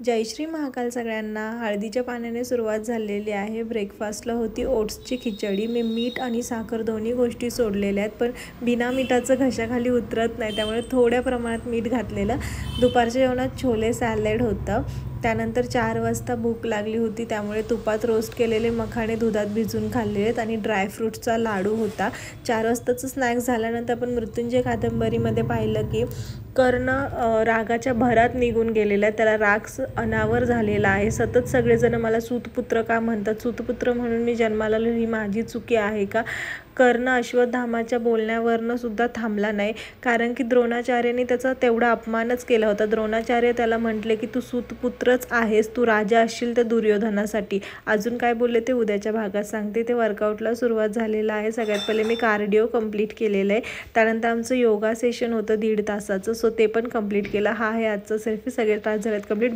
जय श्री महाकाल सगळ्यांना। हळदीच्या पाण्याने सुरुवात झालेली आहे। ब्रेकफास्टला होती ओट्सची खिचडी। मी मीठ आणि साखर दोन्ही गोष्टी सोडलेल्या आहेत, पण बिना मिठाचं घशाखाली उतरत नाही, त्यामुळे थोड्या प्रमाणात मीठ घातलेलं। दुपारच्या जेवणात छोले सॅलड होतं। त्यानंतर 4 वाजता भूक लागली होती, त्यामुळे तुपात रोस्ट केलेले मखाणे दुधात भिजून खाल्लेत आणि ड्रायफ्रूटचा लाडू होता। 4 वाजताचं स्नॅक्स झाल्यानंतर आपण मृत्युंजय कादंबरीमध्ये पाहिलं की कर्ण रागाच्या भरात निघून गेलेला आहे, त्याला राग अनावर झालेला आहे। सतत सगळेजण मला सूतपुत्र का म्हणतात, सूतपुत्र म्हणून मी जन्माला आलो, ही माझी चुकी आहे का? कर्ण अश्वत्थामाच्या बोलण्यावरनं सुद्धा थांबला नाही, कारण की द्रोणाचार्याने त्याचा तेवढा अपमानच केला होता। द्रोणाचार्य त्याला म्हटले की तू सूतपुत्रच आहेस, तू राजा असशील तर दुर्योधनासाठी। अजून काय बोलले ते उद्याच्या भागात सांगते। ते वर्कआउटला सुरुवात झालेलं आहे। सगळ्यात पहिले मी कार्डिओ कंप्लीट केलेलं आहे, त्यानंतर आमचं योगा सेशन होतं 1.5 तासाचं, सो ते पण कंप्लीट केलं। हा आहे आजचा सेल्फी। सगळे तास झालेत कंप्लीट।